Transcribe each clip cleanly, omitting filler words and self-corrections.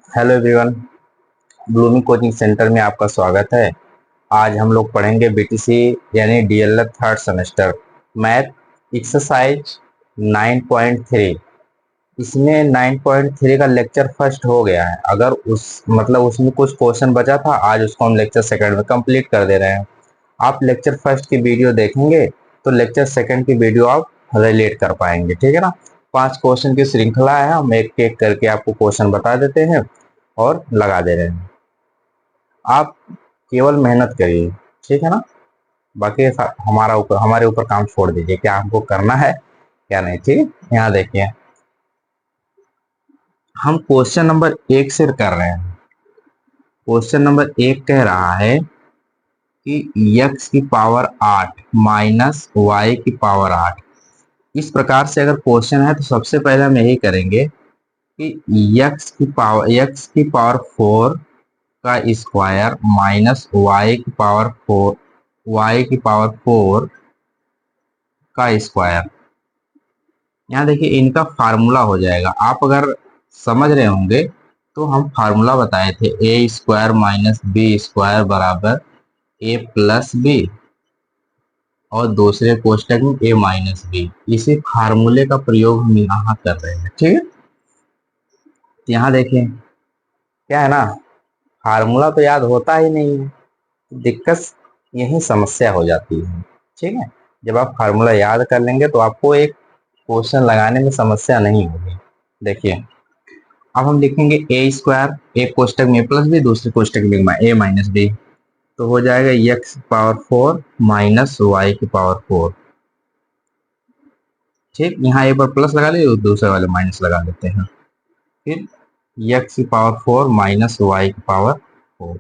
Hello everyone, blooming coaching centre में आपका स्वागत है। आज हम लोग पढ़ेंगे बीटीसी यानी DElEd third semester math exercise 9.3। इसमें 9.3 का लेक्चर फर्स्ट हो गया है। अगर उसमें कुछ क्वेश्चन बचा था, आज उसको हम लेक्चर सेकंड में कंप्लीट कर दे रहे हैं। आप लेक्चर फर्स्ट की वीडियो देखेंगे तो लेक्चर सेकंड की वीडियो आप रिलेट कर पाएंगे, ठीक है ना। 5 क्वेश्चन की श्रृंखला है, हम एक एक करके आपको क्वेश्चन बता देते हैं और लगा दे रहे हैं। आप केवल मेहनत करिए, ठीक है ना। बाकी हमारे ऊपर काम छोड़ दीजिए, क्या हमको करना है क्या नहीं, ठीक है। यहाँ देखिए, हम क्वेश्चन नंबर 1 से कर रहे हैं। क्वेश्चन नंबर 1 कह रहा है कि x की पावर 8 माइनस वाई की पावर 8। इस प्रकार से अगर क्वेश्चन है तो सबसे पहले हम यही करेंगे कि x की पावर 4 का स्क्वायर माइनस y की पावर 4 का स्क्वायर। यहाँ देखिए, इनका फार्मूला हो जाएगा। आप अगर समझ रहे होंगे तो हम फार्मूला बताए थे, ए स्क्वायर माइनस बी स्क्वायर बराबर ए प्लस बी और दूसरे कोष्टक में ए माइनस बी। इसी फार्मूले का प्रयोग हम यहाँ कर रहे हैं, ठीक है। यहाँ देखिए, क्या है ना, फार्मूला तो याद होता ही नहीं है, दिक्कत यही समस्या हो जाती है, ठीक है। जब आप फार्मूला याद कर लेंगे तो आपको एक क्वेश्चन लगाने में समस्या नहीं होगी। देखिए, अब हम लिखेंगे ए स्क्वायर, एक कोष्टक में प्लस बी, दूसरे कोष्टक में ए माइनस बी, तो हो जाएगा एक्स पावर 4 माइनस वाई की पावर 4। ठीक, यहाँ एक बार प्लस लगा लीजिए, दूसरे वाले माइनस लगा लेते हैं। फिर एक्स की पावर 4 माइनस वाई की पावर 4,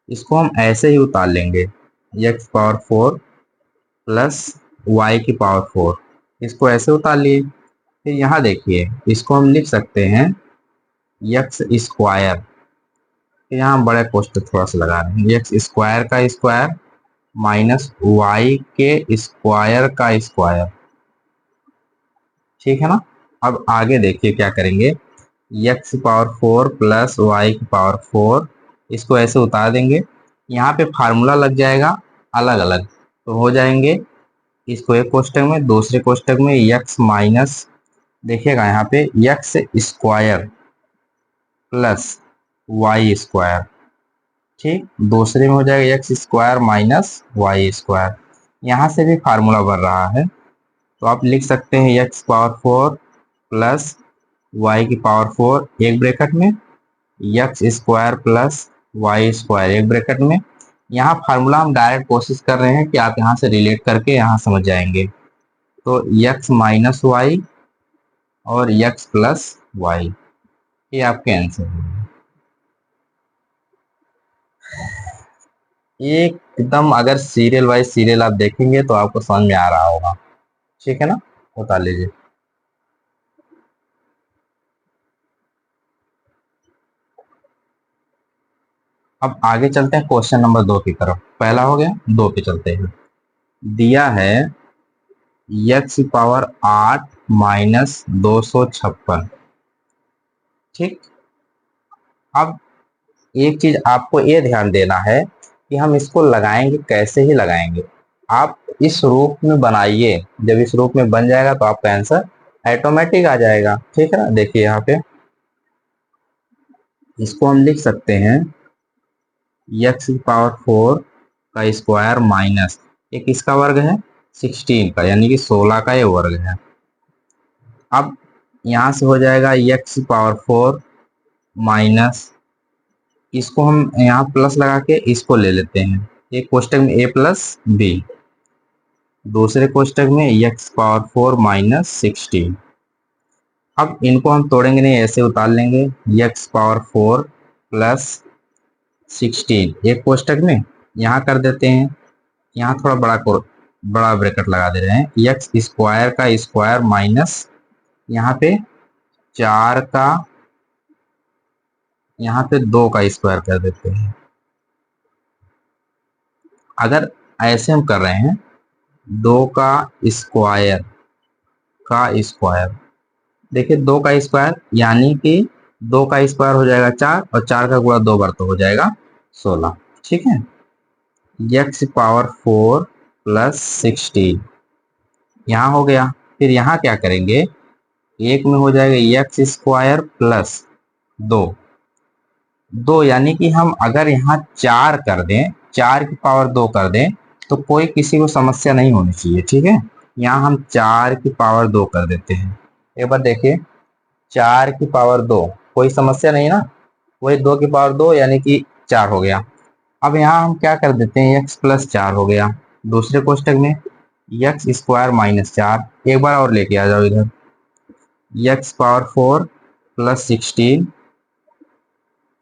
इसको हम ऐसे ही उतार लेंगे, एक्स पावर 4 प्लस वाई की पावर 4, इसको ऐसे उतार लिए। फिर यहाँ देखिए, इसको हम लिख सकते हैं एक्स स्क्वायर, यहाँ बड़े कोष्टक थोड़ा सा लगा रहे हैं, एक्स स्क्वायर का स्क्वायर माइनस वाई के स्क्वायर का स्क्वायर, ठीक है ना। अब आगे देखिए क्या करेंगे, एक्स पावर 4 प्लस वाई की पावर 4, इसको ऐसे उतार देंगे। यहाँ पे फार्मूला लग जाएगा अलग अलग, तो हो जाएंगे, इसको एक कोष्टक में, दूसरे कोष्टक में एक्स माइनस, देखिएगा यहाँ पे x square plus y square, ठीक। दूसरे में हो जाएगा x square minus y square. यहाँ से भी फार्मूला बन रहा है, तो आप लिख सकते हैं एक्स पावर 4 प्लस वाई की पावर 4 एक ब्रैकेट में, x square plus y square एक ब्रैकेट में। यहाँ फार्मूला हम डायरेक्ट कोशिश कर रहे हैं कि आप यहाँ से रिलेट करके यहाँ समझ जाएंगे। तो एक्स माइनस वाई और एक्स प्लस वाई, ये आपके आंसर है। एकदम अगर सीरियल वाइज सीरियल आप देखेंगे तो आपको समझ में आ रहा होगा, ठीक है ना। बता लीजिए। अब आगे चलते हैं क्वेश्चन नंबर 2 की तरफ। पहला हो गया, 2 पे चलते हैं। दिया है एक्स पावर 8 माइनस 256, ठीक। अब एक चीज आपको ये ध्यान देना है कि हम इसको लगाएंगे कैसे, ही लगाएंगे। आप इस रूप में बनाइए, जब इस रूप में बन जाएगा तो आपका आंसर ऑटोमेटिक आ जाएगा, ठीक है ना। देखिए यहाँ पे इसको हम लिख सकते हैं एक्स की पावर 4 का स्क्वायर माइनस एक इसका वर्ग है 16 का, यानी कि 16 का ये वर्ग है। अब यहां से हो जाएगा एक्स पावर 4 माइनस, इसको हम यहाँ प्लस लगा के इसको ले लेते हैं, एक कोष्टक में ए प्लस बी, दूसरे कोष्टक में एक्स पावर 4 माइनस 16। अब इनको हम तोड़ेंगे नहीं, ऐसे उतार लेंगे, एक्स पावर 4 प्लस 16 एक कोष्टक में, यहाँ कर देते हैं, यहाँ थोड़ा बड़ा ब्रैकेट लगा दे रहे हैं, एक्स स्क्वायर का स्क्वायर माइनस यहाँ पे 4 का, यहाँ पे 2 का स्क्वायर कर देते हैं। अगर ऐसे हम कर रहे हैं, 2 का स्क्वायर का स्क्वायर, देखिए 2 का स्क्वायर यानी कि दो का स्क्वायर हो जाएगा 4 और 4 का गुणा 2 बार तो हो जाएगा 16। ठीक है, एक्स पावर 4 प्लस 16 यहाँ हो गया। फिर यहाँ क्या करेंगे, एक में हो जाएगा एक्स स्क्वायर प्लस 2, दो यानी कि हम अगर यहाँ 4 कर दें, 4 की पावर 2 कर दें तो कोई किसी को समस्या नहीं होनी चाहिए। ठीक है, यहाँ हम 4 की पावर 2 कर देते हैं। एक बार देखिए, 4 की पावर 2 कोई समस्या नहीं ना, वही 2 की पावर 2 यानी कि 4 हो गया। अब यहाँ हम क्या कर देते हैं, एक्स प्लस 4 हो गया। दूसरे कोष्टक में एक्स स्क्वायर माइनस 4, एक बार और लेके आ जाओ इधर, एक्स पावर 4 प्लस 16,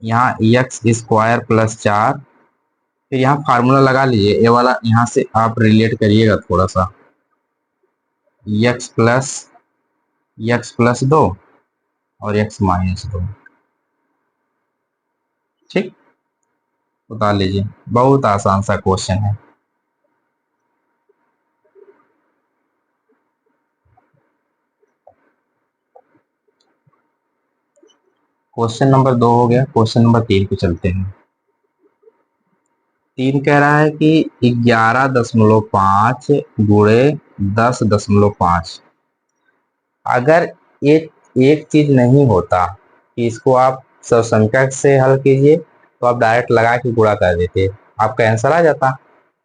यहाँ एक्स स्क्वायर प्लस 4। फिर यहाँ फार्मूला लगा लीजिए, ये वाला यहाँ से आप रिलेट करिएगा थोड़ा सा, एक्स प्लस 2 और एक्स माइनस 2। ठीक, उतार लीजिए, बहुत आसान सा क्वेश्चन है। क्वेश्चन नंबर 2 हो गया। क्वेश्चन नंबर 3 पे चलते हैं। 3 कह रहा है कि 11.5 गुणे 10.5। अगर एक चीज नहीं होता कि इसको आप सौसंख्यक से हल कीजिए तो आप डायरेक्ट लगा के गुणा कर देते, आपका आंसर आ जाता।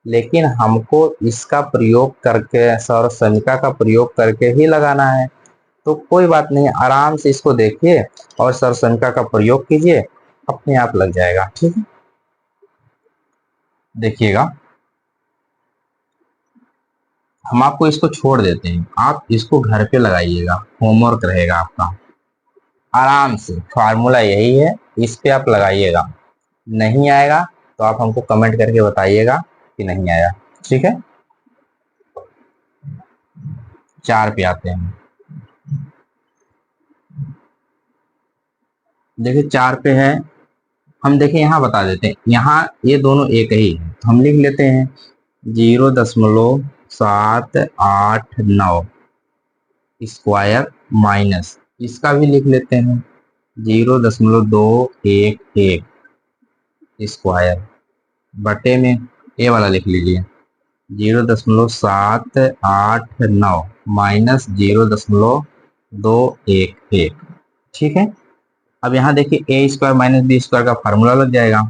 लेकिन हमको इसका प्रयोग करके, सौरसंख्या का प्रयोग करके ही लगाना है। तो कोई बात नहीं, आराम से इसको देखिए और सौरसंख्या का प्रयोग कीजिए, अपने आप लग जाएगा। ठीक है, देखिएगा, हम आपको इसको छोड़ देते हैं, आप इसको घर पे लगाइएगा, होमवर्क रहेगा आपका। आराम से फार्मूला यही है, इस पे आप लगाइएगा। नहीं आएगा तो आप हमको कमेंट करके बताइएगा कि नहीं आया। ठीक है, 4 पे आते हैं। देखिए 4 पे है, हम देखिए यहाँ बता देते हैं, यहाँ ये दोनों एक ही है, हम लिख लेते हैं 0.789 स्क्वायर माइनस, इसका भी लिख लेते हैं 0.211 स्क्वायर, बटे में ए वाला लिख लीजिए 0.789 माइनस 0.211। ठीक है, अब यहाँ देखिए ए स्क्वायर माइनस बी स्क्वायर का फार्मूला लग जाएगा,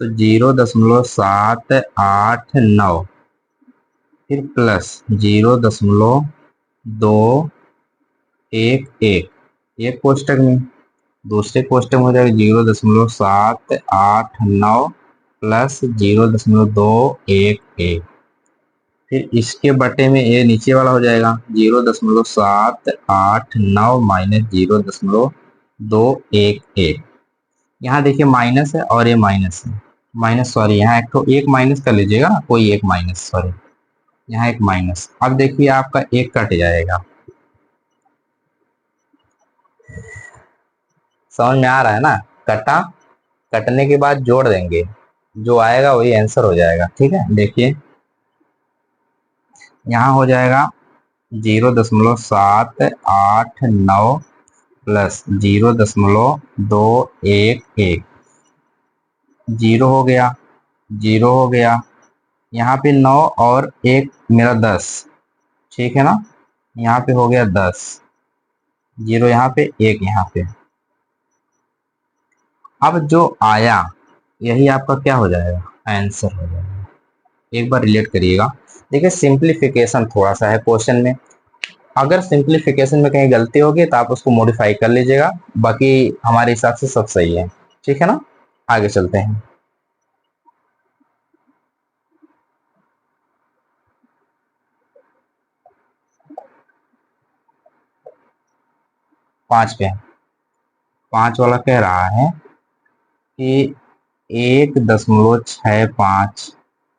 तो 0.789 फिर प्लस 0.211 एक कोष्टक में, दूसरे कोष्टक में हो जाएगा 0.789 प्लस 0.211। फिर इसके बटे में ये नीचे वाला हो जाएगा 0.789 माइनस 0.211। यहाँ देखिए माइनस है और ये माइनस है, माइनस सॉरी, यहाँ एक तो एक माइनस कर लीजिएगा ना, कोई एक माइनस, सॉरी यहाँ एक माइनस। अब देखिए आपका एक कट जाएगा, समझ में आ रहा है ना, कटा, कटने के बाद जोड़ देंगे, जो आएगा वही आंसर हो जाएगा। ठीक है, देखिए यहाँ हो जाएगा 0.789 प्लस 0.211, जीरो हो गया, जीरो हो गया, यहाँ पे 9 और एक मेरा 10। ठीक है ना, यहाँ पे हो गया 10, जीरो यहाँ पे, एक यहाँ पे। अब जो आया यही आपका क्या हो जाएगा, आंसर हो जाएगा। एक बार रिलेट करिएगा। देखिए सिंप्लीफिकेशन थोड़ा सा है क्वेश्चन में, अगर सिंप्लीफिकेशन में कहीं गलती होगी तो आप उसको मॉडिफाई कर लीजिएगा, बाकी हमारे हिसाब से सब सही है। ठीक है ना, आगे चलते हैं। 5 पे, 5 वाला कह रहा है कि 1.65,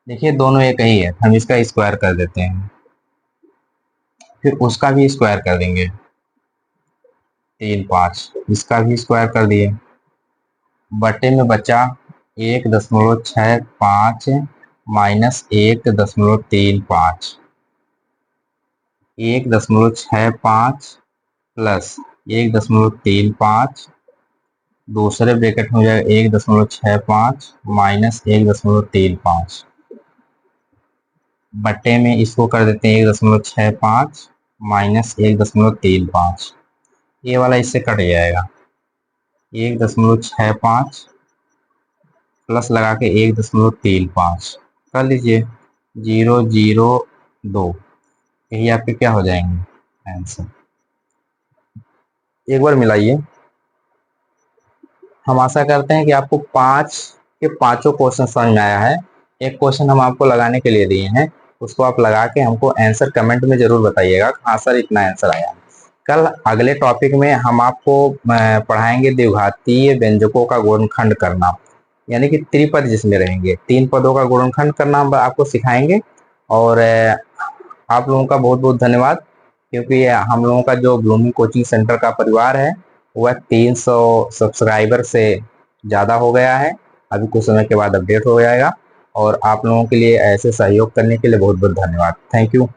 देखिए दोनों एक ही है, हम इसका स्क्वायर कर देते हैं, फिर उसका भी स्क्वायर कर देंगे 3 5, इसका भी स्क्वायर कर दिए, बटे में बचा 1.65 माइनस 1.35, 1.65 प्लस 1.35 दूसरे ब्रैकेट में हो जाएगा 1.65 माइनस 1.35 बट्टे में इसको कर देते हैं 1.65 माइनस 1.35। ये वाला इससे कट जाएगा 1.65 प्लस लगा के 1.35 कर लीजिए 0.02। यही आपके क्या हो जाएंगे आंसर। एक बार मिलाइए। हम आशा करते हैं कि आपको पांच के पांचों क्वेश्चन समझ में आया है। एक क्वेश्चन हम आपको लगाने के लिए दिए हैं, उसको आप लगा के हमको आंसर कमेंट में जरूर बताइएगा, हाँ सर इतना आंसर आया। कल अगले टॉपिक में हम आपको पढ़ाएंगे द्विघातीय व्यंजकों का गुणनखंड करना, यानी कि त्रिपद जिसमें रहेंगे 3 पदों का गुणनखंड करना हम आपको सिखाएंगे। और आप लोगों का बहुत बहुत धन्यवाद, क्योंकि हम लोगों का जो ब्लूमिंग कोचिंग सेंटर का परिवार है वह 300 सब्सक्राइबर से ज़्यादा हो गया है। अभी कुछ समय के बाद अपडेट हो जाएगा। और आप लोगों के लिए ऐसे सहयोग करने के लिए बहुत बहुत धन्यवाद। Thank you.